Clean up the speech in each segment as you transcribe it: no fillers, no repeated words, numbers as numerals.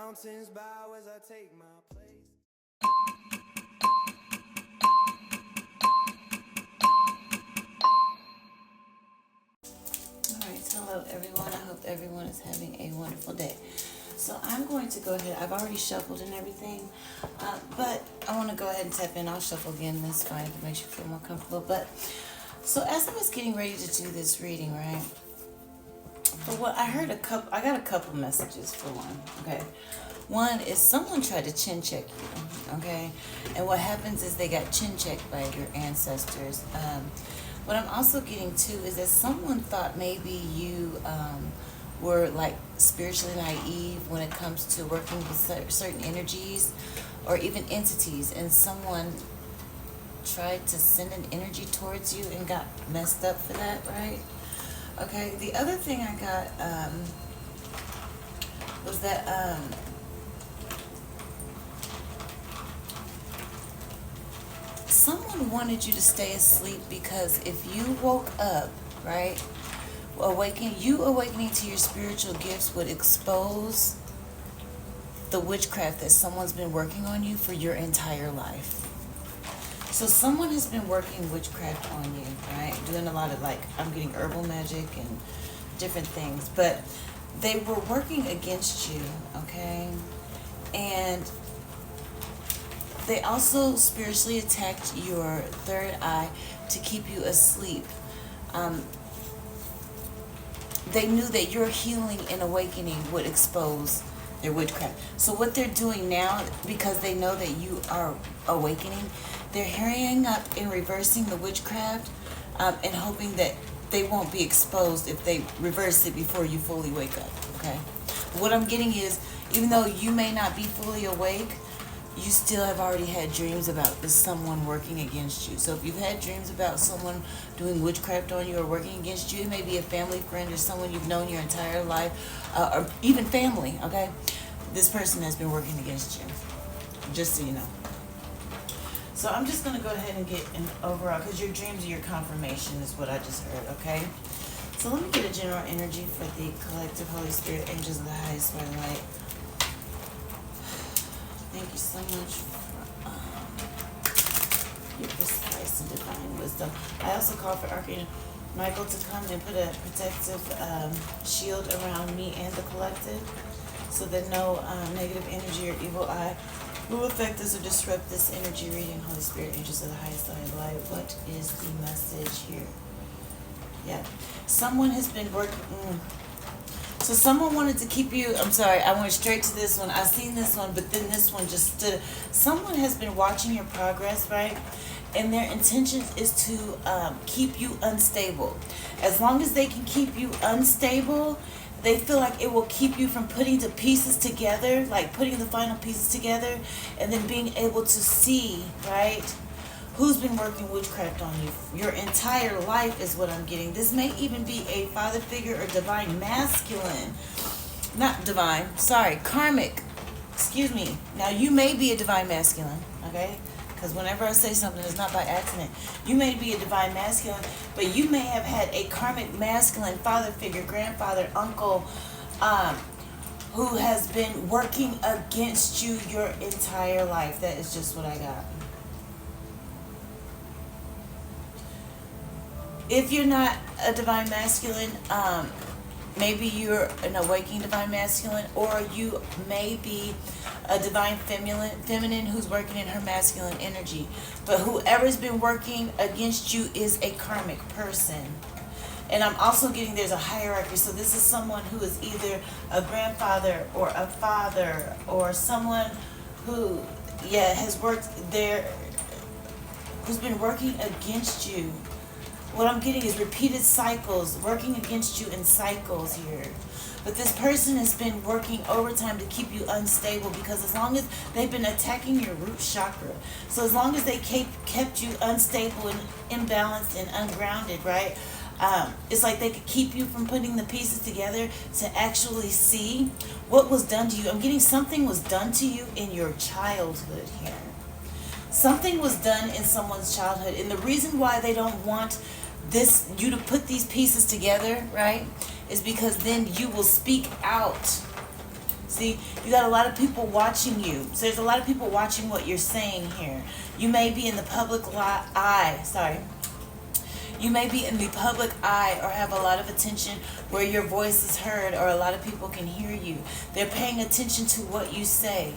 mountains bow as I take my place. Alright, hello everyone. I hope everyone is having a wonderful day. So I'm going to go ahead. I've already shuffled and everything, but I want to go ahead and tap in. I'll shuffle again. That's fine if it makes you feel more comfortable. But so as I was getting ready to do this reading, right? For what I heard I got a couple messages for one. Okay, one is someone tried to chin check you. Okay, and what happens is they got chin checked by your ancestors. What I'm also getting to is that someone thought maybe you were like spiritually naive when it comes to working with certain energies or even entities, and someone tried to send an energy towards you and got messed up for that, right? Okay, the other thing I got was that someone wanted you to stay asleep because if you woke up, right, awakening to your spiritual gifts would expose the witchcraft that someone's been working on you for your entire life. So someone has been working witchcraft on you, right? Doing a lot of, like, I'm getting herbal magic and different things, but they were working against you, okay? And they also spiritually attacked your third eye to keep you asleep. They knew that your healing and awakening would expose their witchcraft. So what they're doing now, because they know that you are awakening, they're hurrying up and reversing the witchcraft and hoping that they won't be exposed if they reverse it before you fully wake up, okay? What I'm getting is, even though you may not be fully awake, you still have already had dreams about this someone working against you. So if you've had dreams about someone doing witchcraft on you or working against you, it may be a family friend or someone you've known your entire life, or even family, okay? This person has been working against you, just so you know. So I'm just going to go ahead and get an overall, because your dreams are your confirmation is what I just heard, okay? So let me get a general energy for the collective Holy Spirit, angels of the highest white light. Thank you so much for your precise and divine wisdom. I also call for Archangel Michael to come and put a protective shield around me and the collective so that no negative energy or evil eye will affect us or disrupt this energy reading. Holy Spirit, angels of the highest light, what is the message here? Yeah. Someone has been working... So someone wanted to keep you, I'm sorry, I went straight to this one. I seen this one, but then this one just stood. Someone has been watching your progress, right? And their intention is to keep you unstable. As long as they can keep you unstable, they feel like it will keep you from putting the pieces together, like putting the final pieces together, and then being able to see, right, who's been working witchcraft on you your entire life is what I'm getting. This may even be a father figure or divine masculine. Not divine, sorry, karmic. Excuse me. Now, you may be a divine masculine, okay? Because whenever I say something, it's not by accident. You may be a divine masculine, but you may have had a karmic masculine father figure, grandfather, uncle, who has been working against you your entire life. That is just what I got. If you're not a divine masculine, maybe you're an awakening divine masculine, or you may be a divine feminine who's working in her masculine energy. But whoever's been working against you is a karmic person. And I'm also getting there's a hierarchy. So this is someone who is either a grandfather or a father or someone who, has worked there, who's been working against you. What I'm getting is repeated cycles, working against you in cycles here. But this person has been working overtime to keep you unstable, because as long as they've been attacking your root chakra, so as long as they kept you unstable and imbalanced and ungrounded, right? It's like they could keep you from putting the pieces together to actually see what was done to you. I'm getting something was done to you in your childhood here. Something was done in someone's childhood, and the reason why they don't want you to put these pieces together, right, is because then you will speak out See, you got a lot of people watching you. So there's a lot of people watching what you're saying here. You may be in the public eye. Sorry. You may be in the public eye or have a lot of attention where your voice is heard or a lot of people can hear you. They're paying attention to what you say.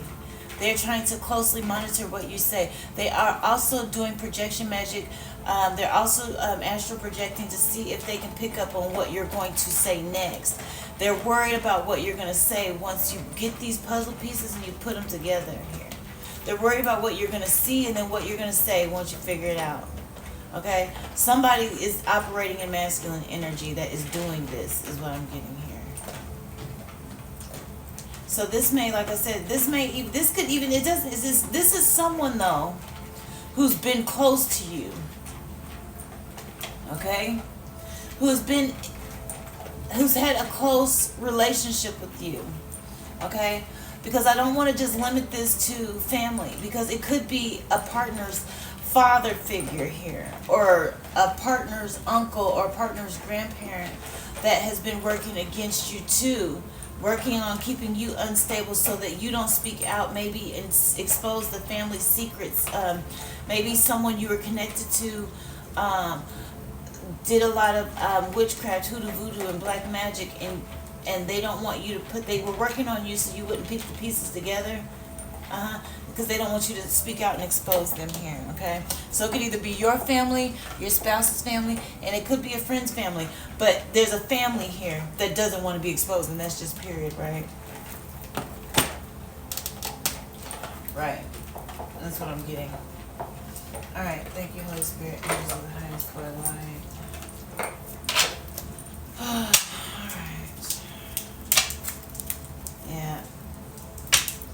They're trying to closely monitor what you say. They are also doing projection magic. They're also astral projecting to see if they can pick up on what you're going to say next. They're worried about what you're going to say once you get these puzzle pieces and you put them together here. They're worried about what you're going to see and then what you're going to say once you figure it out. Okay? Somebody is operating in masculine energy that is doing this, is what I'm getting here. So this may, like I said, this is someone though who's been close to you. Okay? Who's had a close relationship with you. Okay? Because I don't want to just limit this to family, because it could be a partner's father figure here, or a partner's uncle or partner's grandparent that has been working against you too, working on keeping you unstable so that you don't speak out, maybe and expose the family secrets. Maybe someone you were connected to did a lot of witchcraft, hoodoo, voodoo, and black magic, and they don't want you to they were working on you so you wouldn't piece the pieces together, because they don't want you to speak out and expose them here, okay? So it could either be your family, your spouse's family, and it could be a friend's family, but there's a family here that doesn't want to be exposed, and that's just period, right? Right. That's what I'm getting. All right. Thank you, Holy Spirit. Angels of the highest for light. All right.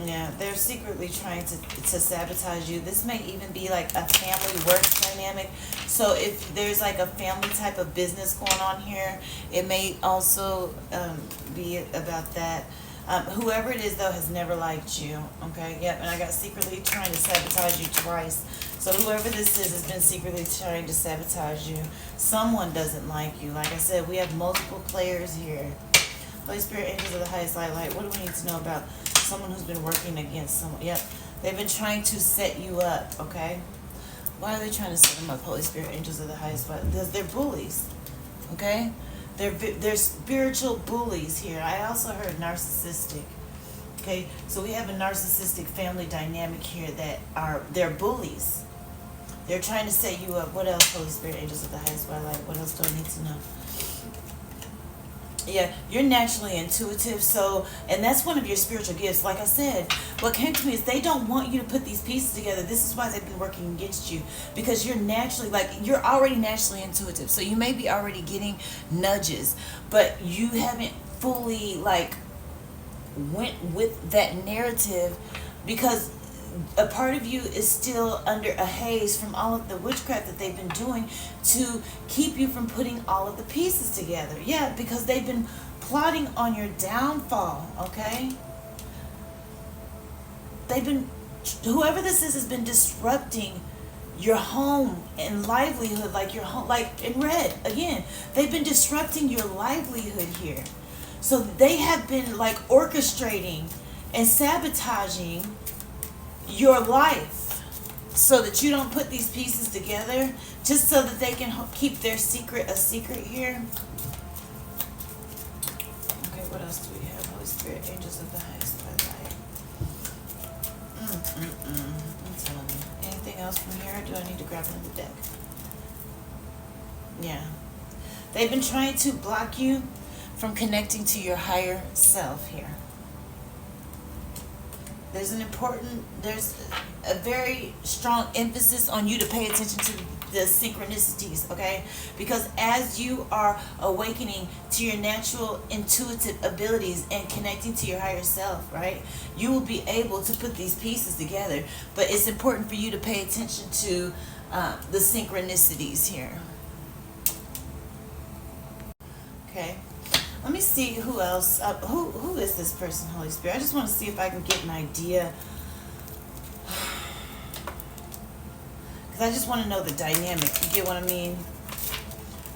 Yeah, they're secretly trying to sabotage you. This may even be like a family work dynamic. So if there's like a family type of business going on here, it may also be about that. Whoever it is, though, has never liked you. Okay, yep, and I got secretly trying to sabotage you twice. So whoever this is has been secretly trying to sabotage you. Someone doesn't like you. Like I said, we have multiple players here. Holy Spirit, angels of the highest light. What do we need to know about someone who's been working against someone? Yep, they've been trying to set you up, okay? Why are they trying to set them up, Holy Spirit, angels of the highest light? Because they're bullies, okay? They're spiritual bullies here. I also heard narcissistic. Okay, so we have a narcissistic family dynamic here they're bullies. They're trying to set you up. What else, Holy Spirit, angels of the highest light? What else do I need to know? Yeah, you're naturally intuitive, and that's one of your spiritual gifts. Like I said, what came to me is they don't want you to put these pieces together. This is why they've been working against you, because you're already naturally intuitive. So you may be already getting nudges, but you haven't fully went with that narrative, because a part of you is still under a haze from all of the witchcraft that they've been doing to keep you from putting all of the pieces together. Yeah, because they've been plotting on your downfall, okay? Whoever this is has been disrupting your home and livelihood, like your home, like in red, again, they've been disrupting your livelihood here. So they have been orchestrating and sabotaging your life so that you don't put these pieces together, just so that they can keep their secret a secret here. Okay, what else do we have? Holy Spirit, angels of the highest light. I'm telling you. Anything else from here? Or do I need to grab another deck? Yeah. They've been trying to block you from connecting to your higher self here. There's a very strong emphasis on you to pay attention to the synchronicities, okay? Because as you are awakening to your natural intuitive abilities and connecting to your higher self, right, you will be able to put these pieces together. But it's important for you to pay attention to the synchronicities here. Okay. Let me see who else. Who is this person, Holy Spirit? I just want to see if I can get an idea. Because I just want to know the dynamic. You get what I mean?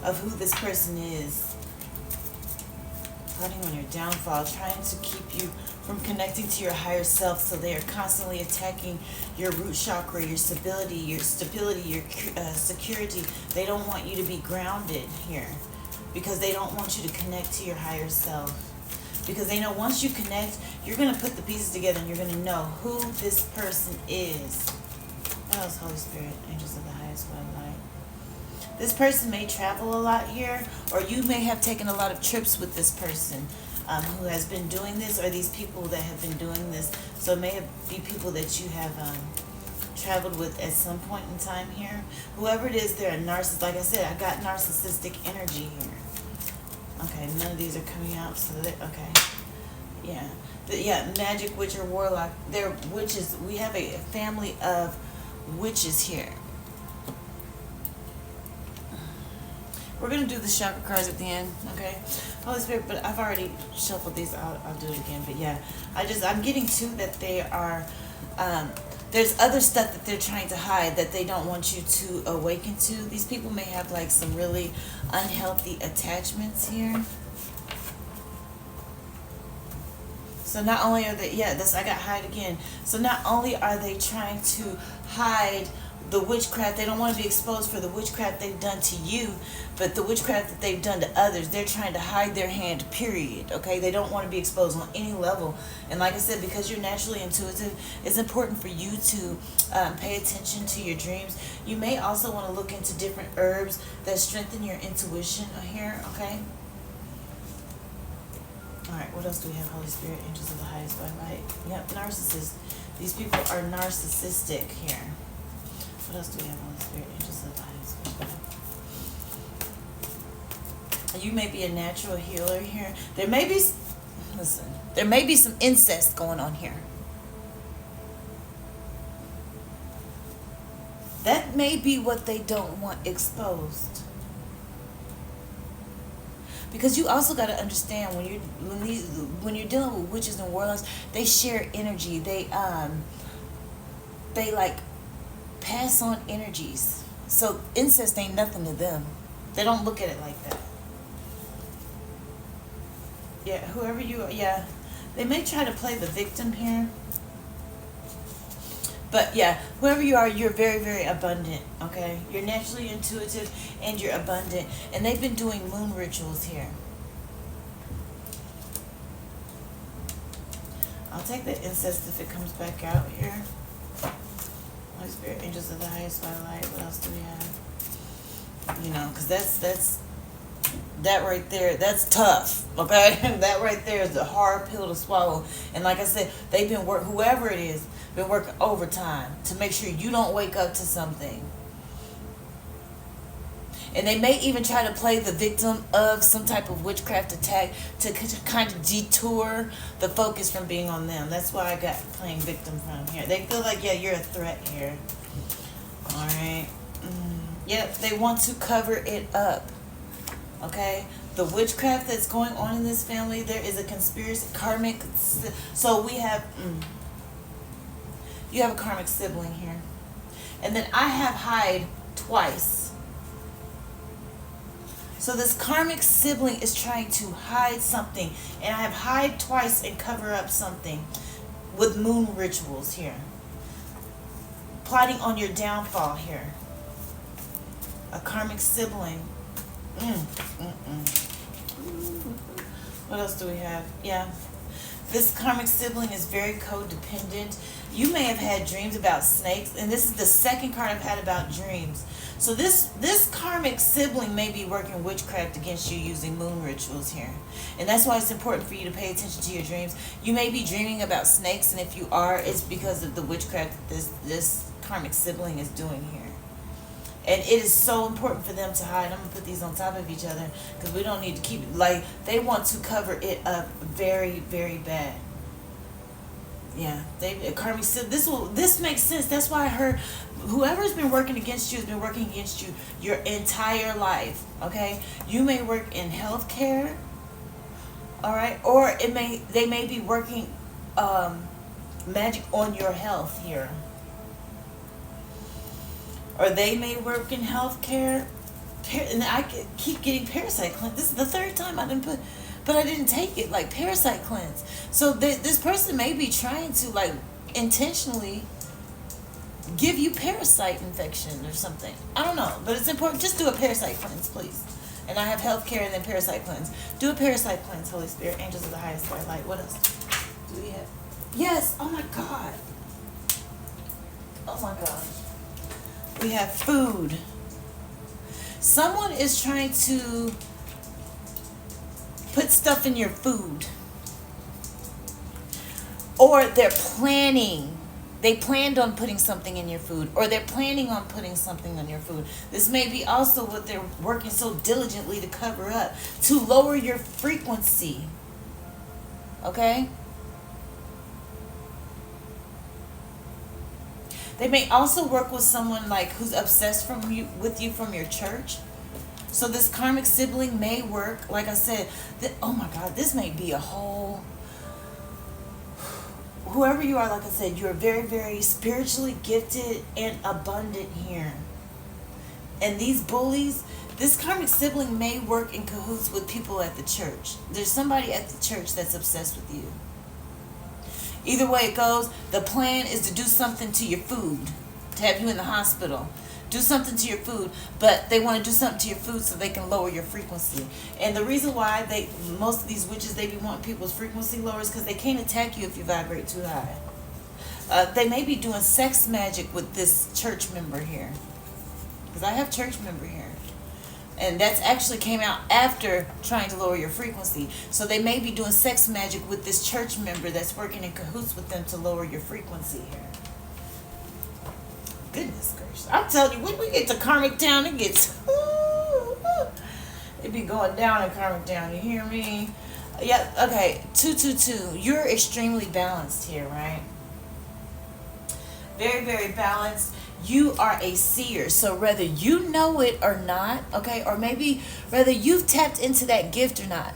Of who this person is. Plotting on your downfall. Trying to keep you from connecting to your higher self. So they are constantly attacking your root chakra, your stability, your security. They don't want you to be grounded here because they don't want you to connect to your higher self. Because they know once you connect, you're going to put the pieces together and you're going to know who this person is. What else, Holy Spirit, angels of the highest one light? This person may travel a lot here, or you may have taken a lot of trips with this person who has been doing this, or these people that have been doing this. So it may be people that you have traveled with at some point in time here. Whoever it is, they're a narcissist. Like I said, I got narcissistic energy here. Okay, none of these are coming out, so they okay. Yeah. Yeah, magic, witch, or warlock. They're witches. We have a family of witches here. We're going to do the chakra cards at the end, okay? Holy Spirit, but I've already shuffled these. I'll do it again. But yeah, I'm getting to that they are, there's other stuff that they're trying to hide that they don't want you to awaken to. These people may have like some really unhealthy attachments here. So not only are they, yeah, I got hide again. So not only are they trying to hide the witchcraft, they don't want to be exposed for the witchcraft they've done to you, but the witchcraft that they've done to others, they're trying to hide their hand, period. Okay, they don't want to be exposed on any level. And like I said, because you're naturally intuitive, it's important for you to pay attention to your dreams. You may also want to look into different herbs that strengthen your intuition here. Okay. All right, what else do we have? Holy Spirit, angels of the highest by light. Yep, narcissists. These people are narcissistic here. What else do we have? Holy Spirit, angels of the highest by light. You may be a natural healer here. There may be, listen, there may be some incest going on here. That may be what they don't want exposed. Because you also got to understand when you're dealing with witches and warlocks, they share energy. They like pass on energies. So incest ain't nothing to them. They don't look at it like that. Yeah, whoever you are, yeah, they may try to play the victim here. But yeah, whoever you are, you're very, very abundant, okay? You're naturally intuitive and you're abundant. And they've been doing moon rituals here. I'll take the incest if it comes back out here. Holy Spirit, angels of the highest by light. What else do we have? You know, because that's that right there, that's tough, okay? That right there is a hard pill to swallow. And like I said, they've been whoever it is, been working overtime to make sure you don't wake up to something. And they may even try to play the victim of some type of witchcraft attack to kind of detour the focus from being on them. That's why I got playing victim from here. They feel like, yeah, you're a threat here. All right. Yep, they want to cover it up. Okay? The witchcraft that's going on in this family, there is a conspiracy, karmic. So we have, you have a karmic sibling here. And then I have hide twice. So this karmic sibling is trying to hide something. And I have hide twice and cover up something with moon rituals here. Plotting on your downfall here. A karmic sibling. What else do we have? Yeah. This karmic sibling is very codependent. You may have had dreams about snakes, and this is the second card I've had about dreams. So this karmic sibling may be working witchcraft against you using moon rituals here. And that's why it's important for you to pay attention to your dreams. You may be dreaming about snakes, and if you are, it's because of the witchcraft that this karmic sibling is doing here. And it is so important for them to hide. I'm going to put these on top of each other because we don't need to keep it. Like, they want to cover it up very, very bad. Yeah. Karmic said this makes sense. That's why I heard whoever's been working against you has been working against you your entire life. Okay? You may work in healthcare. All right? Or they may be working magic on your health here. Or they may work in healthcare. And I keep getting parasite. This is the third time I didn't put but I didn't take it, like parasite cleanse. So this person may be trying to like intentionally give you parasite infection or something. I don't know, but it's important. Just do a parasite cleanse, please. And I have healthcare and then parasite cleanse. Do a parasite cleanse, Holy Spirit, angels of the highest light. What else do we have? Yes. Oh my God. Oh my God. We have food. Someone is trying to put stuff in your food. Or they're planning. They planned on putting something in your food. Or they're planning on putting something on your food. This may be also what they're working so diligently to cover up. To lower your frequency. Okay? They may also work with someone like who's obsessed with you from your church. So this karmic sibling may work, like I said, oh my God, this may be a whole, whoever you are, like I said, you're very, very spiritually gifted and abundant here. And these bullies, this karmic sibling may work in cahoots with people at the church. There's somebody at the church that's obsessed with you. Either way it goes, the plan is to do something to your food, to have you in the hospital. Do something to your food, but they want to do something to your food so they can lower your frequency. And the reason why most of these witches, they be wanting people's frequency lower is because they can't attack you if you vibrate too high. They may be doing sex magic with this church member here. Because I have church member here. And that's actually came out after trying to lower your frequency. So they may be doing sex magic with this church member that's working in cahoots with them to lower your frequency here. Goodness gracious. I'm telling you, when we get to Karmic Town, it gets... it be going down in Karmic Town, you hear me? Yeah, okay, 222. You're extremely balanced here, right? Very, very balanced. You are a seer, so whether you know it or not, okay, or maybe whether you've tapped into that gift or not,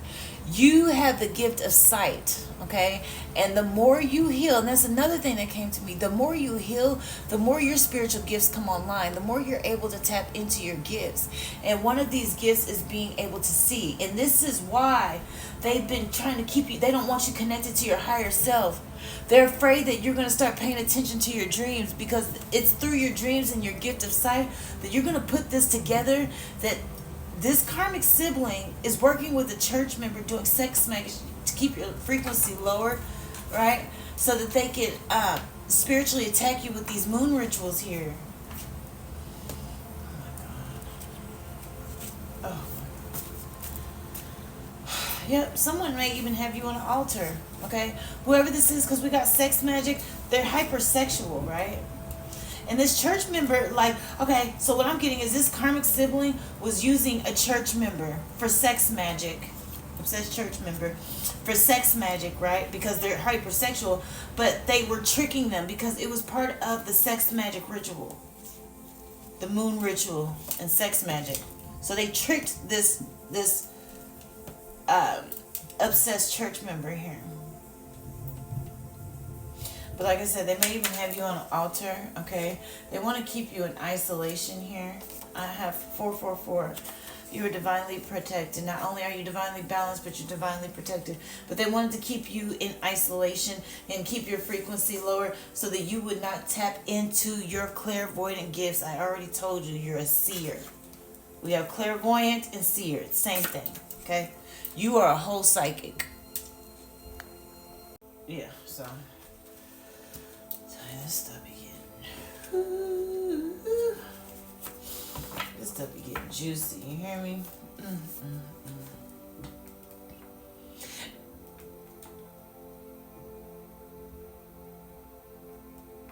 you have the gift of sight, okay? And the more you heal, and that's another thing that came to me, the more you heal, the more your spiritual gifts come online, the more you're able to tap into your gifts. And one of these gifts is being able to see. And this is why they've been trying to keep you, they don't want you connected to your higher self. They're afraid that you're going to start paying attention to your dreams, because it's through your dreams and your gift of sight that you're going to put this together, that this karmic sibling is working with a church member doing sex magic to keep your frequency lower, right? So that they can spiritually attack you with these moon rituals here. Oh my God. Oh. Yep, someone may even have you on an altar, okay? Whoever this is, because we got sex magic, they're hypersexual, right? And this church member, like, okay, so what I'm getting is this karmic sibling was using a church member for sex magic. It says church member for sex magic, right? Because they're hypersexual, but they were tricking them because it was part of the sex magic ritual, the moon ritual and sex magic. So they tricked this obsessed church member here. But like I said, they may even have you on an altar, okay? They want to keep you in isolation here. I have 444. You are divinely protected. Not only are you divinely balanced, but you're divinely protected. But they wanted to keep you in isolation and keep your frequency lower so that you would not tap into your clairvoyant gifts. I already told you, you're a seer. We have clairvoyant and seer. It's the same thing, okay? You are a whole psychic. Yeah, so... this stuff be getting... this stuff be getting juicy, you hear me?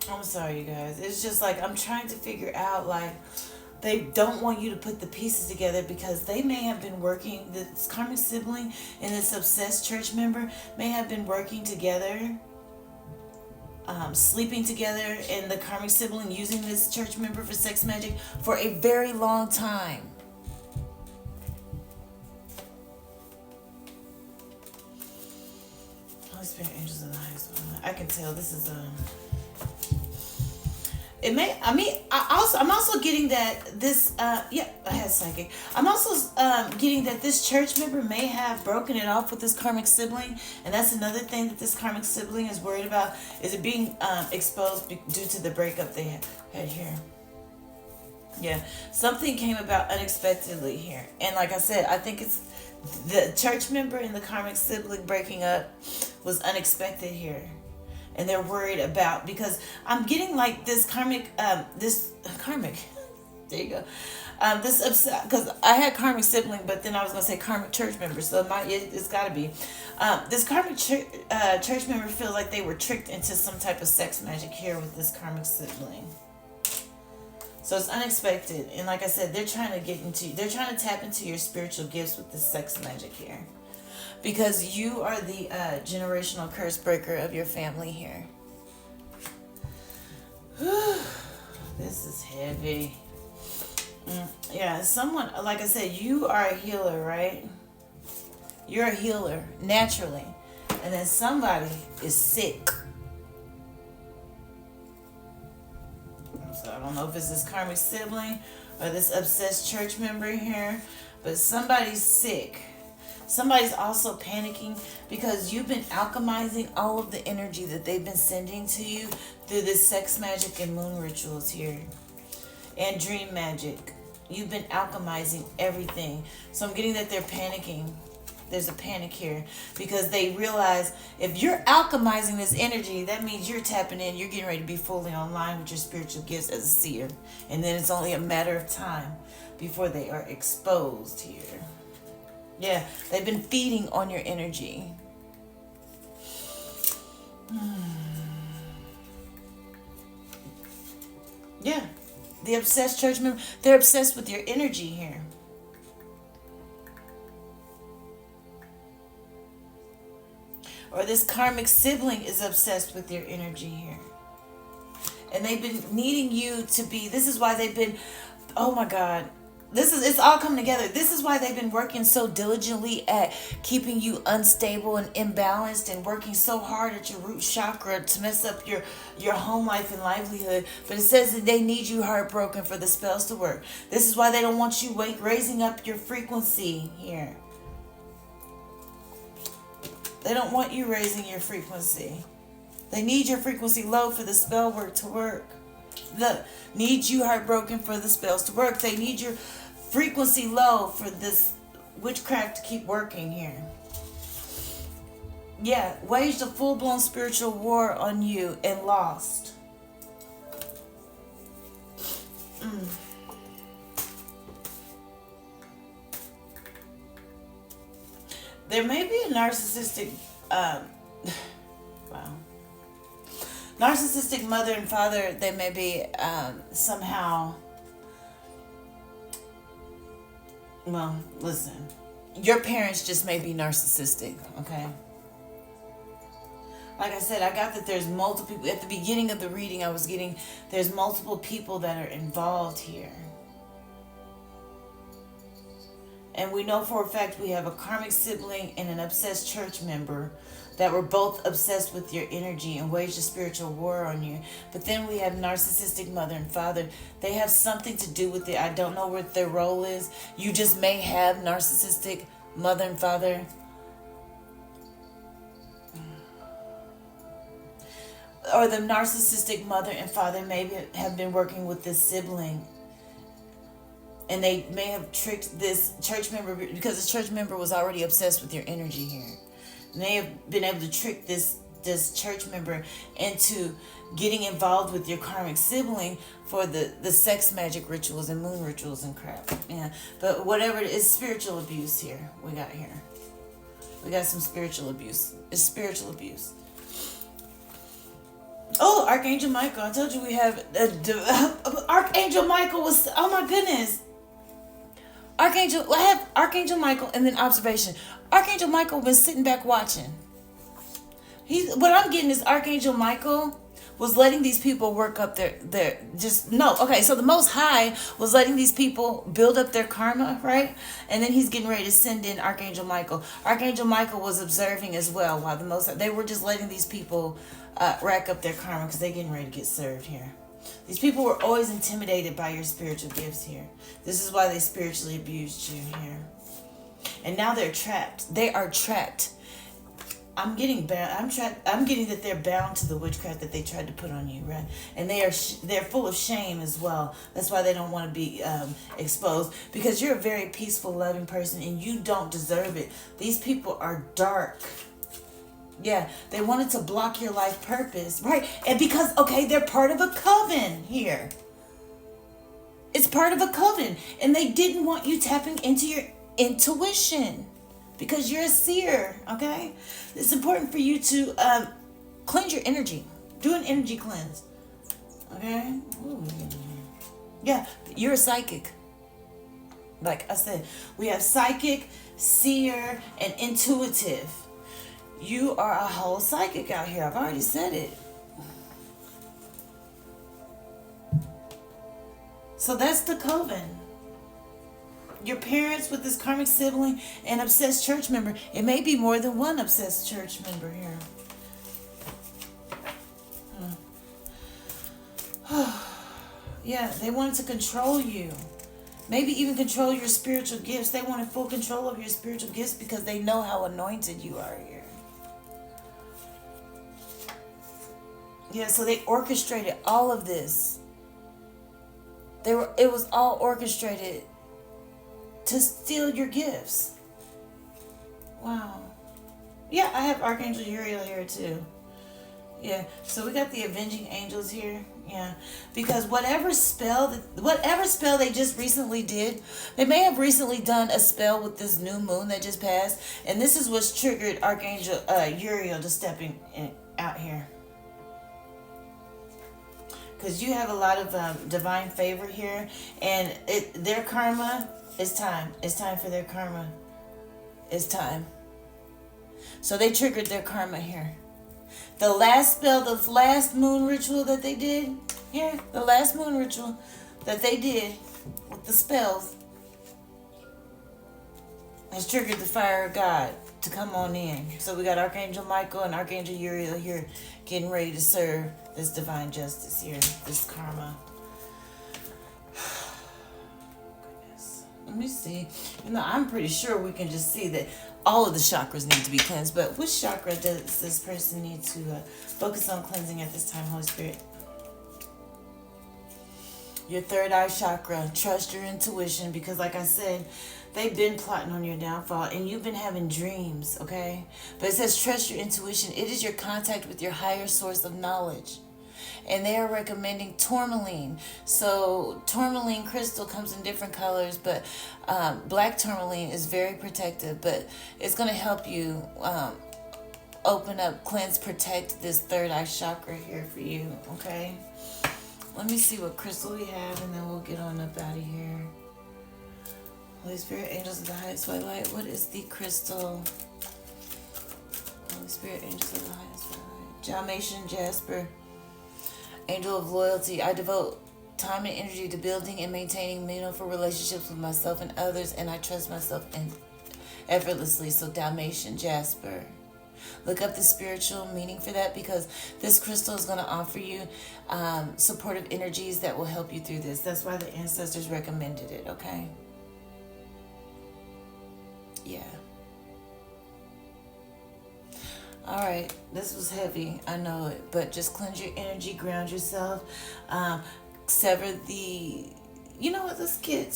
I'm sorry, you guys. It's just like I'm trying to figure out, like, they don't want you to put the pieces together because they may have been working, this karmic sibling and this obsessed church member may have been working together, sleeping together, and the karmic sibling using this church member for sex magic for a very long time. Holy Spirit, angels of the highest. I can tell this is It may. I mean, I'm also getting that this. Yeah, I had psychic. I'm also getting that this church member may have broken it off with this karmic sibling, and that's another thing that this karmic sibling is worried about. Is it being exposed due to the breakup they had here? Yeah, something came about unexpectedly here, and like I said, I think it's the church member and the karmic sibling breaking up was unexpected here. And they're worried about, because I'm getting like this karmic, there you go. This upset, because I had karmic sibling, but then I was gonna say karmic church member, so it's got to be. This karmic church member feels like they were tricked into some type of sex magic here with this karmic sibling. So it's unexpected, and like I said, they're trying to tap into your spiritual gifts with this sex magic here. Because you are the generational curse breaker of your family here. This is heavy. Yeah, someone, like I said, you are a healer, right? You're a healer, naturally. And then somebody is sick. So I don't know if it's this karmic sibling or this obsessed church member here, but somebody's sick. Somebody's also panicking because you've been alchemizing all of the energy that they've been sending to you through this sex magic and moon rituals here. And dream magic. You've been alchemizing everything. So I'm getting that they're panicking. There's a panic here because they realize if you're alchemizing this energy, that means you're tapping in, you're getting ready to be fully online with your spiritual gifts as a seer. And then it's only a matter of time before they are exposed here. Yeah, they've been feeding on your energy. Yeah, the obsessed church member, they're obsessed with your energy here. Or this karmic sibling is obsessed with your energy here. And they've been needing you to be, this is why they've been, oh my God, it's all coming together. This is why they've been working so diligently at keeping you unstable and imbalanced and working so hard at your root chakra to mess up your home life and livelihood. But it says that they need you heartbroken for the spells to work. This is why they don't want you raising up your frequency here. They don't want you raising your frequency. They need your frequency low for the spell work to work. Need you heartbroken for the spells to work. They need your frequency low for this witchcraft to keep working here. Yeah, waged a full-blown spiritual war on you and lost. There may be a narcissistic, narcissistic mother and father. They may be somehow, well, listen, your parents just may be narcissistic, okay? Like I said, I got that there's multiple people. At the beginning of the reading, I was getting, there's multiple people that are involved here. And we know for a fact we have a karmic sibling and an obsessed church member that were both obsessed with your energy and waged a spiritual war on you. But then we have narcissistic mother and father. They have something to do with it. I don't know what their role is. You just may have narcissistic mother and father. Or the narcissistic mother and father maybe have been working with this sibling. And they may have tricked this church member because this church member was already obsessed with your energy here. And they have been able to trick this church member into getting involved with your karmic sibling for the sex magic rituals and moon rituals and crap. Yeah, but whatever it is, spiritual abuse here we got here. We got some spiritual abuse. It's spiritual abuse. Oh, Archangel Michael. I told you we have... Archangel Michael was... Oh my goodness. I have Archangel Michael and then observation. Archangel Michael been sitting back watching. What I'm getting is Archangel Michael was letting these people work up so the Most High was letting these people build up their karma, right? And then he's getting ready to send in Archangel Michael. Archangel Michael was observing as well while they were just letting these people rack up their karma because they're getting ready to get served here. These people were always intimidated by your spiritual gifts here. This is why they spiritually abused you here. And now they're trapped. They are trapped. I'm getting bound. I'm getting that they're bound to the witchcraft that they tried to put on you, right? And they're full of shame as well. That's why they don't want to be exposed, because you're a very peaceful, loving person, and you don't deserve it. These people are dark. Yeah, they wanted to block your life purpose, right? And because, okay, they're part of a coven here. It's part of a coven, and they didn't want you tapping into your intuition, because you're a seer, okay? It's important for you to cleanse your energy. Do an energy cleanse, okay? Ooh. Yeah, you're a psychic. Like I said, we have psychic, seer, and intuitive. You are a whole psychic out here. I've already said it. So that's the coven. Your parents with this karmic sibling and obsessed church member. It may be more than one obsessed church member here. Yeah, they wanted to control you. Maybe even control your spiritual gifts. They wanted full control of your spiritual gifts because they know how anointed you are here. Yeah, so they orchestrated all of this. It was all orchestrated to steal your gifts. Wow. Yeah, I have Archangel Uriel here too. Yeah, so we got the avenging angels here. Yeah, because whatever spell they just recently did, they may have recently done a spell with this new moon that just passed, and this is what's triggered Archangel Uriel to stepping out here. Because you have a lot of divine favor here, and their karma is time. It's time for their karma. It's time. So they triggered their karma here. The last spell, the last moon ritual that they did, here, the last moon ritual that they did with the spells has triggered the fire of God to come on in. So we got Archangel Michael and Archangel Uriel here getting ready to serve this divine justice here, this karma. Goodness. Let me see. I'm pretty sure we can just see that all of the chakras need to be cleansed, but which chakra does this person need to focus on cleansing at this time, Holy Spirit? Your third eye chakra. Trust your intuition, because like I said, they've been plotting on your downfall, and you've been having dreams, okay? But it says trust your intuition. It is your contact with your higher source of knowledge. And they are recommending tourmaline. So tourmaline crystal comes in different colors, but black tourmaline is very protective, but it's going to help you open up, cleanse, protect this third eye chakra here for you, okay? Let me see what crystal we have, and then we'll get on up out of here. Holy Spirit, angels of the highest white light. What is the crystal? Holy Spirit, angels of the highest white light. Dalmatian jasper. Angel of loyalty. I devote time and energy to building and maintaining meaningful relationships with myself and others, and I trust myself effortlessly. So Dalmatian jasper. Look up the spiritual meaning for that, because this crystal is going to offer you supportive energies that will help you through this. That's why the ancestors recommended it, okay? Yeah. All right, this was heavy, I know it, but just cleanse your energy, ground yourself, sever the, you know what, let's get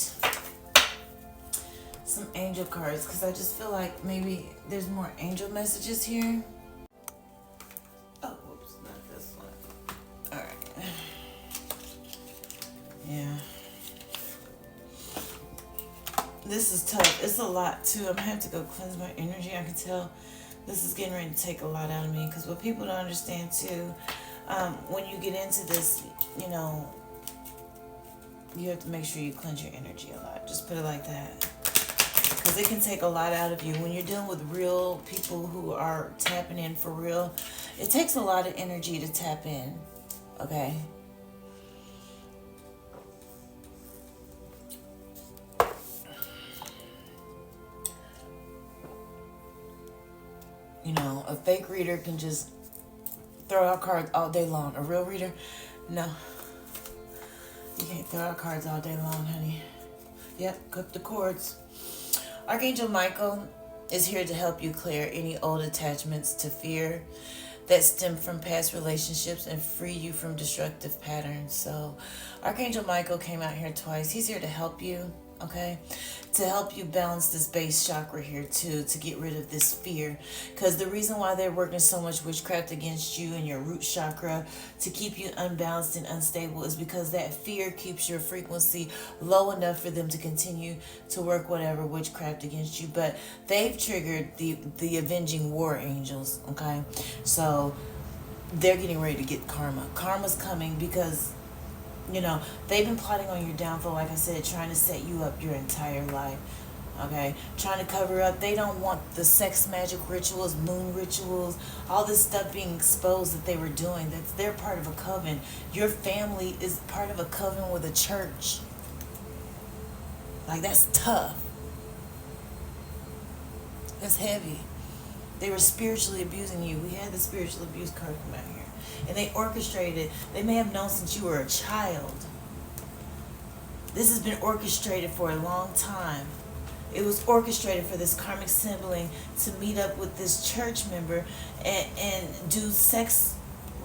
some angel cards, because I just feel like maybe there's more angel messages here. Oh, whoops, not this one. All right. Yeah. This is tough. It's a lot, too. I'm going to have to go cleanse my energy. I can tell this is getting ready to take a lot out of me, because what people don't understand, too, when you get into this, you know, you have to make sure you cleanse your energy a lot. Just put it like that. Because it can take a lot out of you. When you're dealing with real people who are tapping in for real, it takes a lot of energy to tap in, okay? You know, a fake reader can just throw out cards all day long. A real reader, no. You can't throw out cards all day long, honey. Yep, cook the cords. Archangel Michael is here to help you clear any old attachments to fear that stem from past relationships and free you from destructive patterns. So Archangel Michael came out here twice. He's here to help you, okay? To help you balance this base chakra here too, to get rid of this fear. Because the reason why they're working so much witchcraft against you and your root chakra to keep you unbalanced and unstable is because that fear keeps your frequency low enough for them to continue to work whatever witchcraft against you. But they've triggered the avenging war angels, okay? So they're getting ready to get karma. Karma's coming because they've been plotting on your downfall, like I said, trying to set you up your entire life, okay? Trying to cover up. They don't want the sex magic rituals, moon rituals, all this stuff being exposed that they were doing. They're part of a coven. Your family is part of a coven with a church. Like, that's tough. That's heavy. They were spiritually abusing you. We had the spiritual abuse card come out here. And they orchestrated it. They may have known since you were a child. This has been orchestrated for a long time. It was orchestrated for this karmic sibling to meet up with this church member and do sex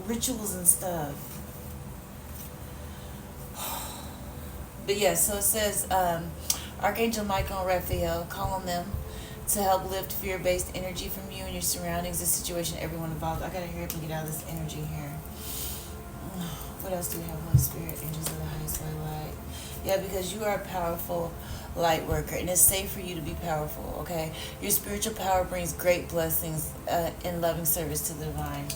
rituals and stuff. But yeah, so it says, Archangel Michael and Raphael, call on them to help lift fear-based energy from you and your surroundings, this situation, everyone involved. I gotta hurry up and get out of this energy here. What else do we have? Holy Spirit, angels of the highest white light. Yeah, because you are a powerful light worker, and it's safe for you to be powerful, okay? Your spiritual power brings great blessings in loving service to the divine.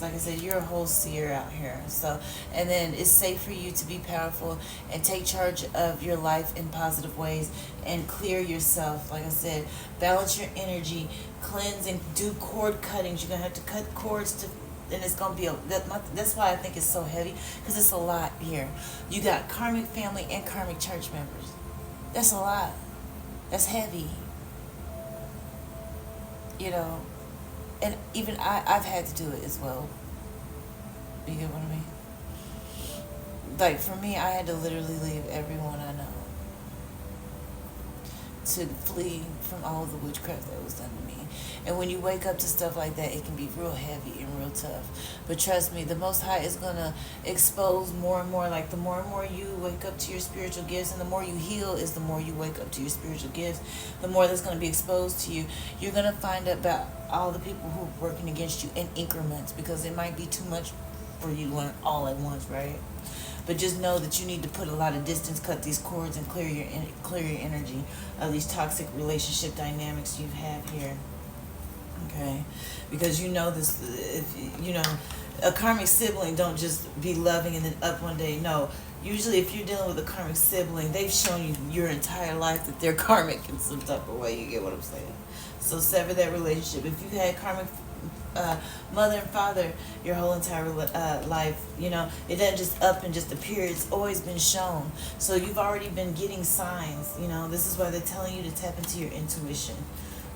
Like I said, you're a whole seer out here. So, and then it's safe for you to be powerful and take charge of your life in positive ways and clear yourself. Like I said, balance your energy, cleanse and do cord cuttings. You're going to have to cut cords to, and it's going to be, that's why I think it's so heavy, because it's a lot here. You got karmic family and karmic church members. That's a lot. That's heavy. And even I've had to do it as well. You get what I mean? Like, for me, I had to literally leave everyone I know to flee from all of the witchcraft that was done to me. And when you wake up to stuff like that, it can be real heavy and real tough. But trust me, the Most High is going to expose more and more. Like, the more and more you wake up to your spiritual gifts, and the more you heal is the more you wake up to your spiritual gifts, the more that's going to be exposed to you. You're going to find out about all the people who are working against you in increments, because it might be too much for you to learn all at once, right? But just know that you need to put a lot of distance, cut these cords, and clear your energy of these toxic relationship dynamics you have here. Okay, because this, if a karmic sibling don't just be loving and then up one day. No, usually if you're dealing with a karmic sibling, they've shown you your entire life that they're karmic in some type of way. You get what I'm saying? So sever that relationship. If you've had karmic mother and father your whole entire life, it doesn't just up and just appear. It's always been shown. So you've already been getting signs. This is why they're telling you to tap into your intuition.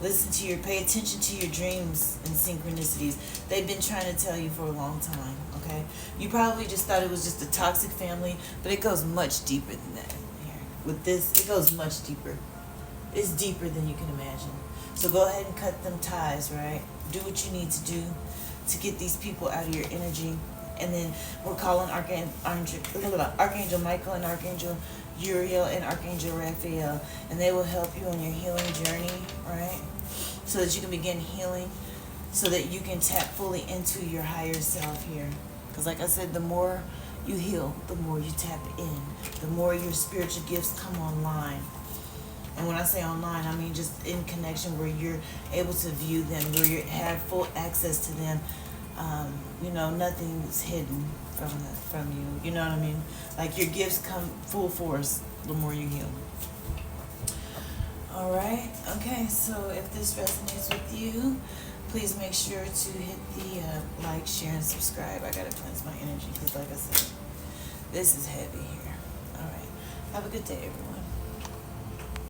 Pay attention to your dreams and synchronicities. They've been trying to tell you for a long time, okay? You probably just thought it was just a toxic family, but it goes much deeper than that here. With this, it goes much deeper. It's deeper than you can imagine. So go ahead and cut them ties, right? Do what you need to do to get these people out of your energy. And then we're calling Archangel Michael and Archangel Uriel and Archangel Raphael, and they will help you on your healing journey, right? So that you can begin healing, so that you can tap fully into your higher self here. Because like I said, the more you heal, the more you tap in, the more your spiritual gifts come online. And when I say online, I mean just in connection where you're able to view them, where you have full access to them. Nothing's hidden from you. You know what I mean? Like, your gifts come full force the more you heal. All right. Okay. So if this resonates with you, please make sure to hit the like, share, and subscribe. I gotta cleanse my energy because, like I said, this is heavy here. All right. Have a good day, everyone.